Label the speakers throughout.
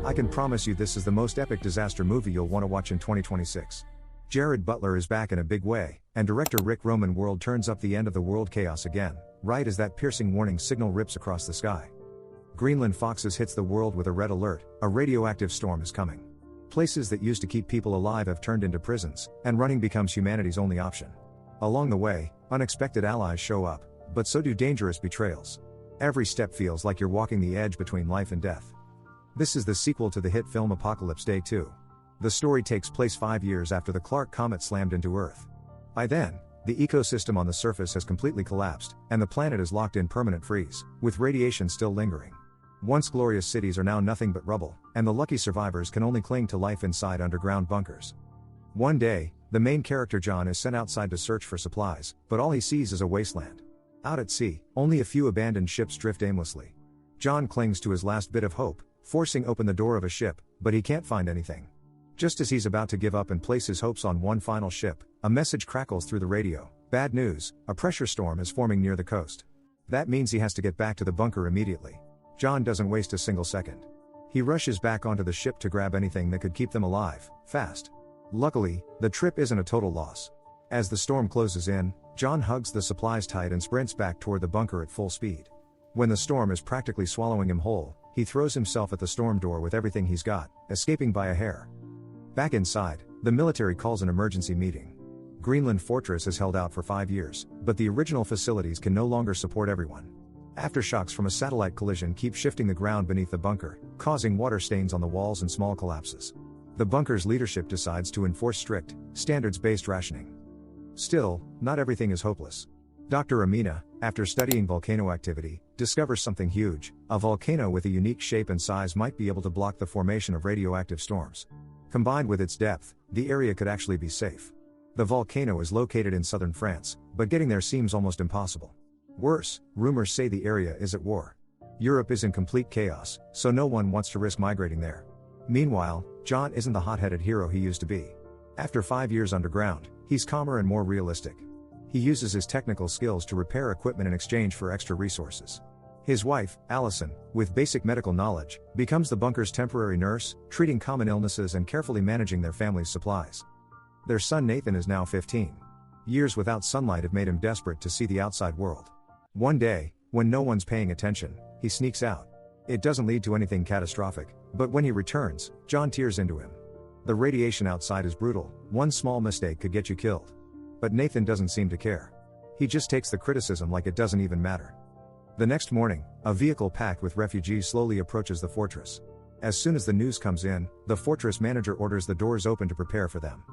Speaker 1: I can promise you this is the most epic disaster movie you'll want to watch in 2026. Jared Butler is back in a big way, and director Rick Roman world turns up the end of the world chaos again, right as that piercing warning signal rips across the sky. Greenland foxes hits the world with a red alert, a radioactive storm is coming. Places that used to keep people alive have turned into prisons, and running becomes humanity's only option. Along the way, unexpected allies show up, but so do dangerous betrayals. Every step feels like you're walking the edge between life and death. This is the sequel to the hit film Apocalypse Day 2. The story takes place 5 years after the Clark comet slammed into Earth. By then, the ecosystem on the surface has completely collapsed, and the planet is locked in permanent freeze, with radiation still lingering. Once glorious cities are now nothing but rubble, and the lucky survivors can only cling to life inside underground bunkers. One day, the main character John is sent outside to search for supplies, but all he sees is a wasteland. Out at sea, only a few abandoned ships drift aimlessly. John clings to his last bit of hope, forcing open the door of a ship, but he can't find anything. Just as he's about to give up and place his hopes on one final ship, a message crackles through the radio. Bad news, a pressure storm is forming near the coast. That means he has to get back to the bunker immediately. John doesn't waste a single second. He rushes back onto the ship to grab anything that could keep them alive, fast. Luckily, the trip isn't a total loss. As the storm closes in, John hugs the supplies tight and sprints back toward the bunker at full speed. When the storm is practically swallowing him whole, he throws himself at the storm door with everything he's got, escaping by a hair. Back inside, the military calls an emergency meeting. Greenland Fortress has held out for 5 years, but the original facilities can no longer support everyone. Aftershocks from a satellite collision keep shifting the ground beneath the bunker, causing water stains on the walls and small collapses. The bunker's leadership decides to enforce strict, standards-based rationing. Still, not everything is hopeless. Dr. Amina, after studying volcano activity, discovers something huge. A volcano with a unique shape and size might be able to block the formation of radioactive storms. Combined with its depth, the area could actually be safe. The volcano is located in southern France, but getting there seems almost impossible. Worse, rumors say the area is at war. Europe is in complete chaos, so no one wants to risk migrating there. Meanwhile, John isn't the hot-headed hero he used to be. After 5 years underground, he's calmer and more realistic. He uses his technical skills to repair equipment in exchange for extra resources. His wife, Allison, with basic medical knowledge, becomes the bunker's temporary nurse, treating common illnesses and carefully managing their family's supplies. Their son Nathan is now 15. Years without sunlight have made him desperate to see the outside world. One day, when no one's paying attention, he sneaks out. It doesn't lead to anything catastrophic, but when he returns, John tears into him. The radiation outside is brutal, one small mistake could get you killed. But Nathan doesn't seem to care. He just takes the criticism like it doesn't even matter. The next morning, a vehicle packed with refugees slowly approaches the fortress. As soon as the news comes in, the fortress manager orders the doors open to prepare for them.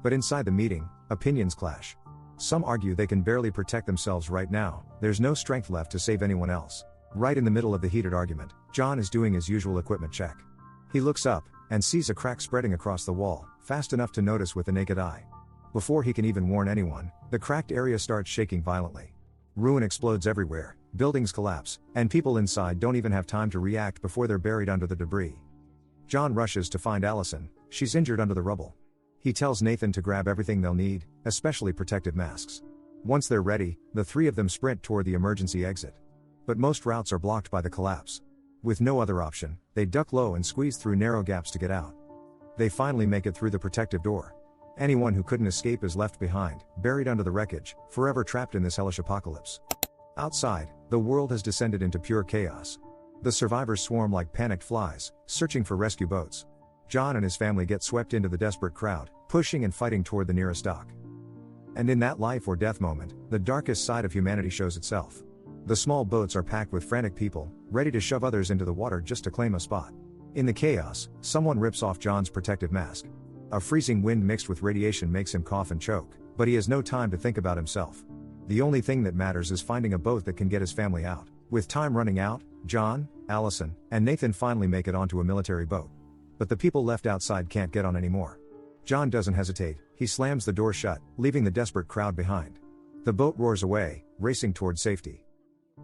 Speaker 1: But inside the meeting, opinions clash. Some argue they can barely protect themselves right now, there's no strength left to save anyone else. Right in the middle of the heated argument, John is doing his usual equipment check. He looks up, and sees a crack spreading across the wall, fast enough to notice with the naked eye. Before he can even warn anyone, the cracked area starts shaking violently. Ruin explodes everywhere, buildings collapse, and people inside don't even have time to react before they're buried under the debris. John rushes to find Allison, she's injured under the rubble. He tells Nathan to grab everything they'll need, especially protective masks. Once they're ready, the three of them sprint toward the emergency exit. But most routes are blocked by the collapse. With no other option, they duck low and squeeze through narrow gaps to get out. They finally make it through the protective door. Anyone who couldn't escape is left behind, buried under the wreckage, forever trapped in this hellish apocalypse. Outside, the world has descended into pure chaos. The survivors swarm like panicked flies, searching for rescue boats. John and his family get swept into the desperate crowd, pushing and fighting toward the nearest dock. And in that life or death moment, the darkest side of humanity shows itself. The small boats are packed with frantic people, ready to shove others into the water just to claim a spot. In the chaos, someone rips off John's protective mask. A freezing wind mixed with radiation makes him cough and choke, but he has no time to think about himself. The only thing that matters is finding a boat that can get his family out. With time running out, John, Allison, and Nathan finally make it onto a military boat. But the people left outside can't get on anymore. John doesn't hesitate, he slams the door shut, leaving the desperate crowd behind. The boat roars away, racing toward safety.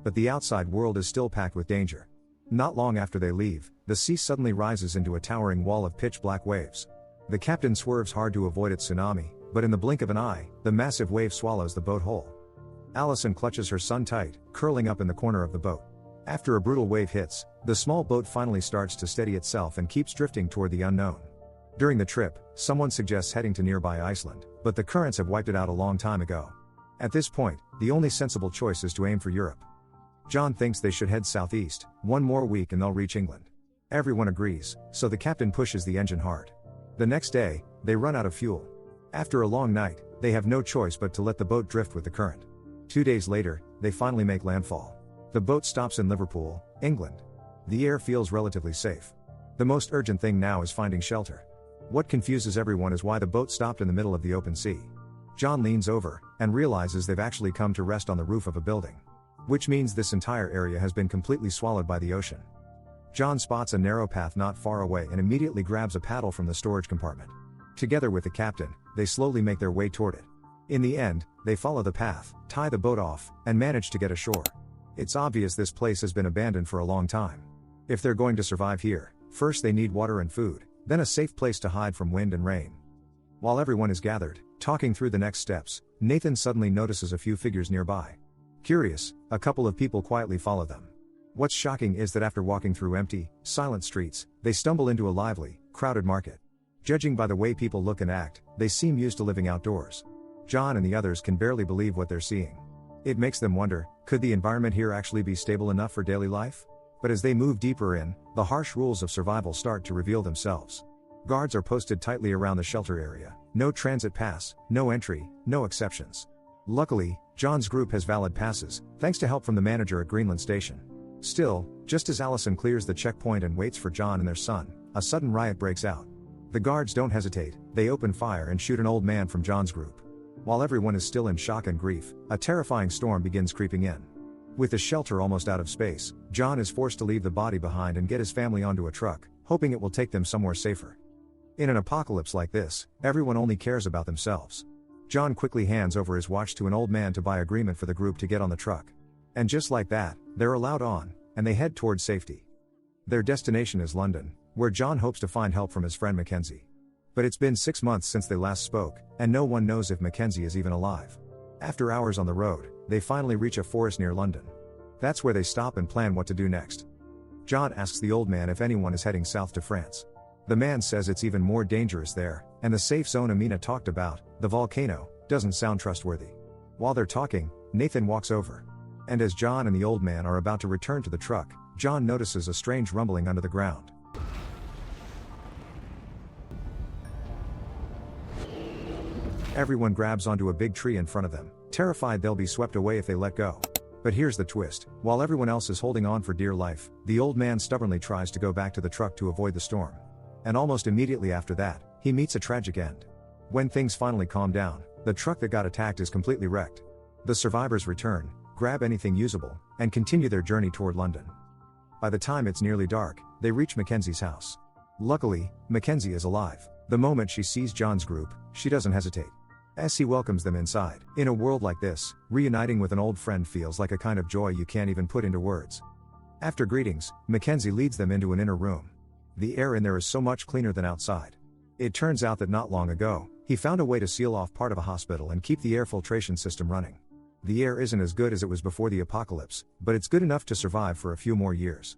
Speaker 1: But the outside world is still packed with danger. Not long after they leave, the sea suddenly rises into a towering wall of pitch-black waves. The captain swerves hard to avoid its tsunami, but in the blink of an eye, the massive wave swallows the boat whole. Allison clutches her son tight, curling up in the corner of the boat. After a brutal wave hits, the small boat finally starts to steady itself and keeps drifting toward the unknown. During the trip, someone suggests heading to nearby Iceland, but the currents have wiped it out a long time ago. At this point, the only sensible choice is to aim for Europe. John thinks they should head southeast, one more week and they'll reach England. Everyone agrees, so the captain pushes the engine hard. The next day, they run out of fuel. After a long night, they have no choice but to let the boat drift with the current. 2 days later, they finally make landfall. The boat stops in Liverpool, England. The air feels relatively safe. The most urgent thing now is finding shelter. What confuses everyone is why the boat stopped in the middle of the open sea. John leans over, and realizes they've actually come to rest on the roof of a building. Which means this entire area has been completely swallowed by the ocean. John spots a narrow path not far away and immediately grabs a paddle from the storage compartment. Together with the captain, they slowly make their way toward it. In the end, they follow the path, tie the boat off, and manage to get ashore. It's obvious this place has been abandoned for a long time. If they're going to survive here, first they need water and food, then a safe place to hide from wind and rain. While everyone is gathered, talking through the next steps, Nathan suddenly notices a few figures nearby. Curious, a couple of people quietly follow them. What's shocking is that after walking through empty, silent streets, they stumble into a lively, crowded market. Judging by the way people look and act, they seem used to living outdoors. John and the others can barely believe what they're seeing. It makes them wonder, could the environment here actually be stable enough for daily life? But as they move deeper in, the harsh rules of survival start to reveal themselves. Guards are posted tightly around the shelter area. No transit pass, no entry, no exceptions. Luckily, John's group has valid passes, thanks to help from the manager at Greenland Station. Still, just as Allison clears the checkpoint and waits for John and their son, a sudden riot breaks out. The guards don't hesitate, they open fire and shoot an old man from John's group. While everyone is still in shock and grief, a terrifying storm begins creeping in. With the shelter almost out of space, John is forced to leave the body behind and get his family onto a truck, hoping it will take them somewhere safer. In an apocalypse like this, everyone only cares about themselves. John quickly hands over his watch to an old man to buy agreement for the group to get on the truck. And just like that, they're allowed on, and they head towards safety. Their destination is London, where John hopes to find help from his friend Mackenzie. But it's been 6 months since they last spoke, and no one knows if Mackenzie is even alive. After hours on the road, they finally reach a forest near London. That's where they stop and plan what to do next. John asks the old man if anyone is heading south to France. The man says it's even more dangerous there, and the safe zone Amina talked about, the volcano, doesn't sound trustworthy. While they're talking, Nathan walks over. And as John and the old man are about to return to the truck, John notices a strange rumbling under the ground. Everyone grabs onto a big tree in front of them, terrified they'll be swept away if they let go. But here's the twist: while everyone else is holding on for dear life, the old man stubbornly tries to go back to the truck to avoid the storm. And almost immediately after that, he meets a tragic end. When things finally calm down, the truck that got attacked is completely wrecked. The survivors return, grab anything usable, and continue their journey toward London. By the time it's nearly dark, they reach Mackenzie's house. Luckily, Mackenzie is alive. The moment she sees John's group, she doesn't hesitate. As he welcomes them inside. In a world like this, reuniting with an old friend feels like a kind of joy you can't even put into words. After greetings, Mackenzie leads them into an inner room. The air in there is so much cleaner than outside. It turns out that not long ago, he found a way to seal off part of a hospital and keep the air filtration system running. The air isn't as good as it was before the apocalypse, but it's good enough to survive for a few more years.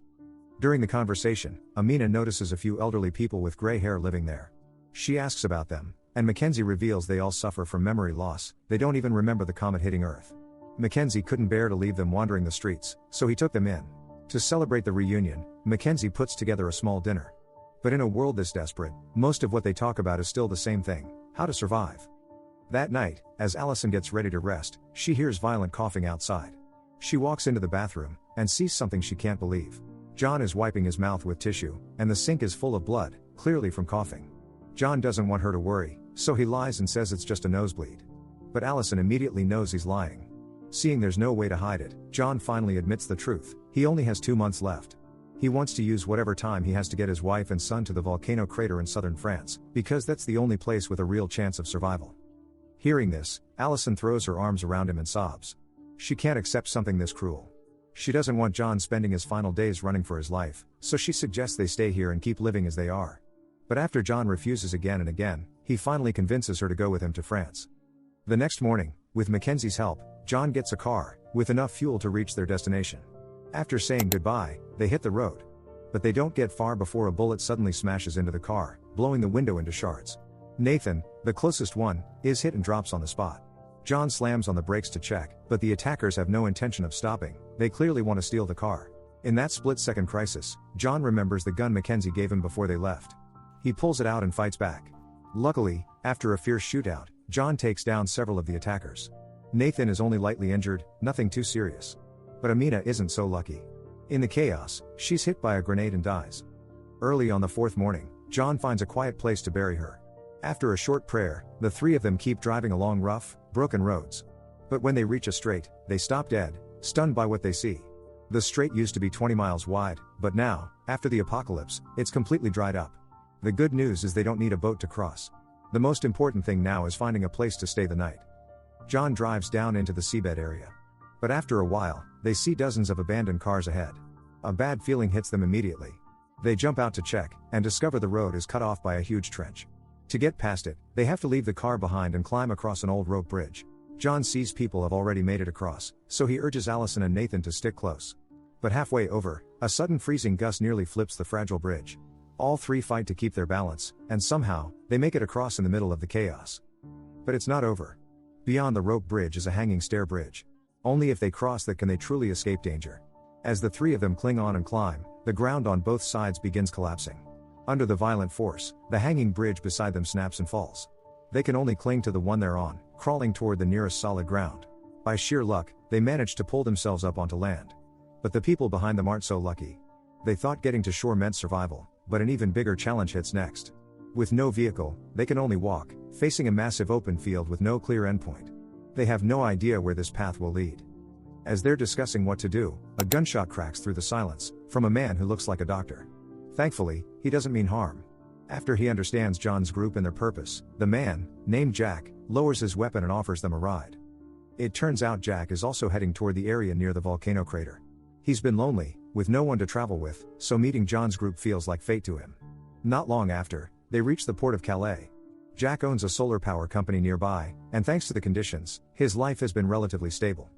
Speaker 1: During the conversation, Amina notices a few elderly people with gray hair living there. She asks about them, and Mackenzie reveals they all suffer from memory loss. They don't even remember the comet hitting Earth. Mackenzie couldn't bear to leave them wandering the streets, so he took them in. To celebrate the reunion, Mackenzie puts together a small dinner. But in a world this desperate, most of what they talk about is still the same thing: how to survive. That night, as Allison gets ready to rest, she hears violent coughing outside. She walks into the bathroom, and sees something she can't believe. John is wiping his mouth with tissue, and the sink is full of blood, clearly from coughing. John doesn't want her to worry, so he lies and says it's just a nosebleed. But Allison immediately knows he's lying. Seeing there's no way to hide it, John finally admits the truth: he only has 2 months left. He wants to use whatever time he has to get his wife and son to the volcano crater in southern France, because that's the only place with a real chance of survival. Hearing this, Allison throws her arms around him and sobs. She can't accept something this cruel. She doesn't want John spending his final days running for his life, so she suggests they stay here and keep living as they are. But after John refuses again and again, he finally convinces her to go with him to France. The next morning, with Mackenzie's help, John gets a car, with enough fuel to reach their destination. After saying goodbye, they hit the road. But they don't get far before a bullet suddenly smashes into the car, blowing the window into shards. Nathan, the closest one, is hit and drops on the spot. John slams on the brakes to check, but the attackers have no intention of stopping. They clearly want to steal the car. In that split-second crisis, John remembers the gun Mackenzie gave him before they left. He pulls it out and fights back. Luckily, after a fierce shootout, John takes down several of the attackers. Nathan is only lightly injured, nothing too serious. But Amina isn't so lucky. In the chaos, she's hit by a grenade and dies. Early on the fourth morning, John finds a quiet place to bury her. After a short prayer, the three of them keep driving along rough, broken roads. But when they reach a straight, they stop dead, stunned by what they see. The straight used to be 20 miles wide, but now, after the apocalypse, it's completely dried up. The good news is they don't need a boat to cross. The most important thing now is finding a place to stay the night. John drives down into the seabed area. But after a while, they see dozens of abandoned cars ahead. A bad feeling hits them immediately. They jump out to check, and discover the road is cut off by a huge trench. To get past it, they have to leave the car behind and climb across an old rope bridge. John sees people have already made it across, so he urges Allison and Nathan to stick close. But halfway over, a sudden freezing gust nearly flips the fragile bridge. All three fight to keep their balance, and somehow, they make it across in the middle of the chaos. But it's not over. Beyond the rope bridge is a hanging stair bridge. Only if they cross that can they truly escape danger. As the three of them cling on and climb, the ground on both sides begins collapsing. Under the violent force, the hanging bridge beside them snaps and falls. They can only cling to the one they're on, crawling toward the nearest solid ground. By sheer luck, they manage to pull themselves up onto land. But the people behind them aren't so lucky. They thought getting to shore meant survival, but an even bigger challenge hits next. With no vehicle, they can only walk, facing a massive open field with no clear endpoint. They have no idea where this path will lead. As they're discussing what to do, a gunshot cracks through the silence, from a man who looks like a doctor. Thankfully, he doesn't mean harm. After he understands John's group and their purpose, the man, named Jack, lowers his weapon and offers them a ride. It turns out Jack is also heading toward the area near the volcano crater. He's been lonely, with no one to travel with, so meeting John's group feels like fate to him. Not long after, they reach the port of Calais. Jack owns a solar power company nearby, and thanks to the conditions, his life has been relatively stable.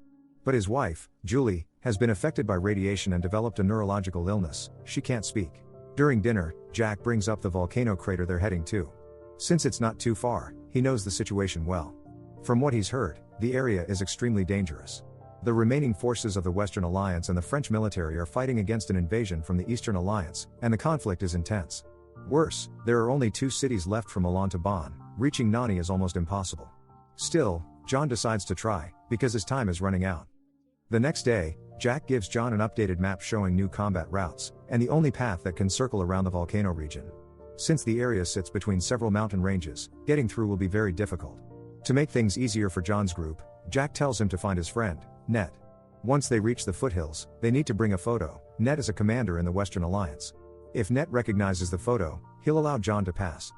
Speaker 1: But his wife, Julie, has been affected by radiation and developed a neurological illness. She can't speak. During dinner, Jack brings up the volcano crater they're heading to. Since it's not too far, he knows the situation well. From what he's heard, the area is extremely dangerous. The remaining forces of the Western Alliance and the French military are fighting against an invasion from the Eastern Alliance, and the conflict is intense. Worse, there are only 2 cities left from Milan to Bonn. Reaching Nani is almost impossible. Still, John decides to try, because his time is running out. The next day, Jack gives John an updated map showing new combat routes, and the only path that can circle around the volcano region. Since the area sits between several mountain ranges, getting through will be very difficult. To make things easier for John's group, Jack tells him to find his friend, Ned. Once they reach the foothills, they need to bring a photo. Ned is a commander in the Western Alliance. If Ned recognizes the photo, he'll allow John to pass.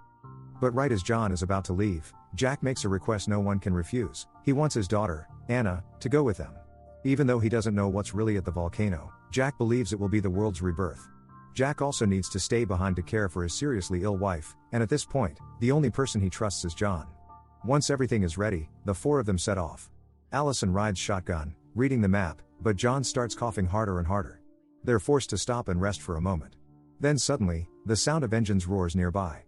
Speaker 1: But right as John is about to leave, Jack makes a request no one can refuse. He wants his daughter, Anna, to go with them. Even though he doesn't know what's really at the volcano, Jack believes it will be the world's rebirth. Jack also needs to stay behind to care for his seriously ill wife, and at this point, the only person he trusts is John. Once everything is ready, the 4 of them set off. Allison rides shotgun, reading the map, but John starts coughing harder and harder. They're forced to stop and rest for a moment. Then suddenly, the sound of engines roars nearby.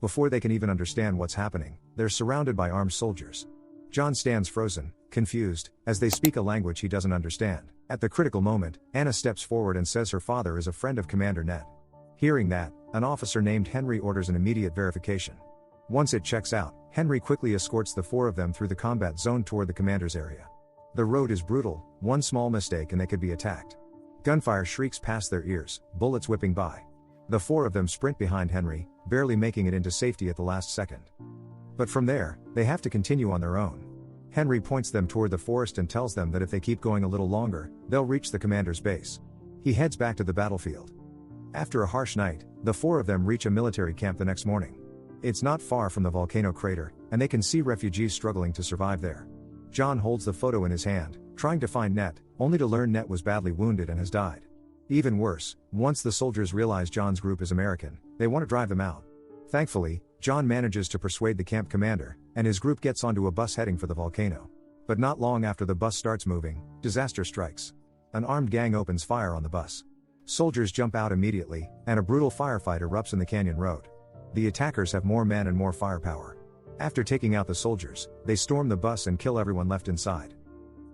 Speaker 1: Before they can even understand what's happening, they're surrounded by armed soldiers. John stands frozen, confused, as they speak a language he doesn't understand. At the critical moment, Anna steps forward and says her father is a friend of Commander Ned. Hearing that, an officer named Henry orders an immediate verification. Once it checks out, Henry quickly escorts the 4 of them through the combat zone toward the commander's area. The road is brutal, one small mistake and they could be attacked. Gunfire shrieks past their ears, bullets whipping by. The 4 of them sprint behind Henry, barely making it into safety at the last second. But from there, they have to continue on their own. Henry points them toward the forest and tells them that if they keep going a little longer, they'll reach the commander's base. He heads back to the battlefield. After a harsh night, the 4 of them reach a military camp the next morning. It's not far from the volcano crater, and they can see refugees struggling to survive there. John holds the photo in his hand, trying to find Net, only to learn Net was badly wounded and has died. Even worse, once the soldiers realize John's group is American, they want to drive them out. Thankfully, John manages to persuade the camp commander, and his group gets onto a bus heading for the volcano. But not long after the bus starts moving, disaster strikes. An armed gang opens fire on the bus. Soldiers jump out immediately, and a brutal firefight erupts in the canyon road. The attackers have more men and more firepower. After taking out the soldiers, they storm the bus and kill everyone left inside.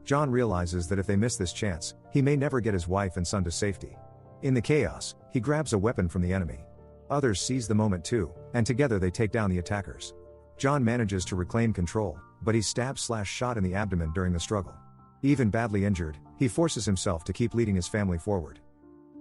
Speaker 1: John realizes that if they miss this chance, he may never get his wife and son to safety. In the chaos, he grabs a weapon from the enemy. Others seize the moment too, and together they take down the attackers. John manages to reclaim control, but he's stabbed/shot in the abdomen during the struggle. Even badly injured, he forces himself to keep leading his family forward.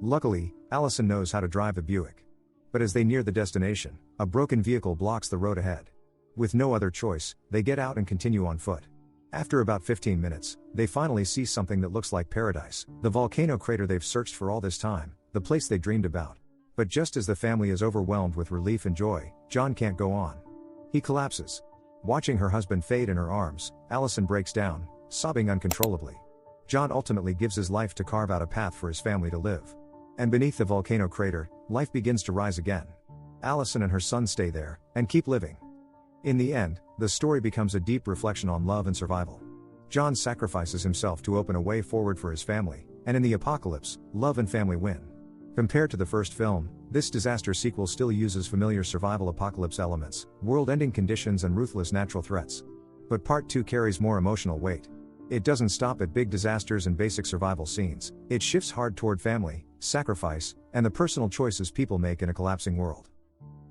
Speaker 1: Luckily, Allison knows how to drive the Buick. But as they near the destination, a broken vehicle blocks the road ahead. With no other choice, they get out and continue on foot. After about 15 minutes, they finally see something that looks like paradise, the volcano crater they've searched for all this time, the place they dreamed about. But just as the family is overwhelmed with relief and joy, John can't go on. He collapses. Watching her husband fade in her arms, Allison breaks down, sobbing uncontrollably. John ultimately gives his life to carve out a path for his family to live. And beneath the volcano crater, life begins to rise again. Allison and her son stay there, and keep living. In the end, the story becomes a deep reflection on love and survival. John sacrifices himself to open a way forward for his family, and in the apocalypse, love and family win. Compared to the first film, this disaster sequel still uses familiar survival apocalypse elements, world-ending conditions and ruthless natural threats. But Part 2 carries more emotional weight. It doesn't stop at big disasters and basic survival scenes, it shifts hard toward family, sacrifice, and the personal choices people make in a collapsing world.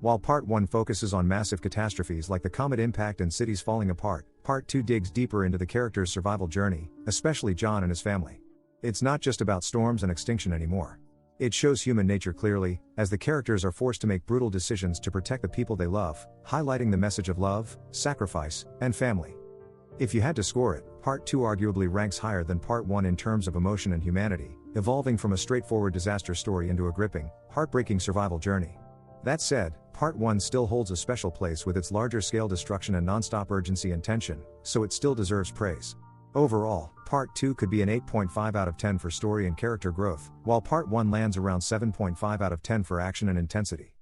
Speaker 1: While Part 1 focuses on massive catastrophes like the comet impact and cities falling apart, Part 2 digs deeper into the characters' survival journey, especially John and his family. It's not just about storms and extinction anymore. It shows human nature clearly, as the characters are forced to make brutal decisions to protect the people they love, highlighting the message of love, sacrifice, and family. If you had to score it, Part 2 arguably ranks higher than Part 1 in terms of emotion and humanity, evolving from a straightforward disaster story into a gripping, heartbreaking survival journey. That said, Part 1 still holds a special place with its larger-scale destruction and non-stop urgency and tension, so it still deserves praise. Overall, Part 2 could be an 8.5 out of 10 for story and character growth, while Part 1 lands around 7.5 out of 10 for action and intensity.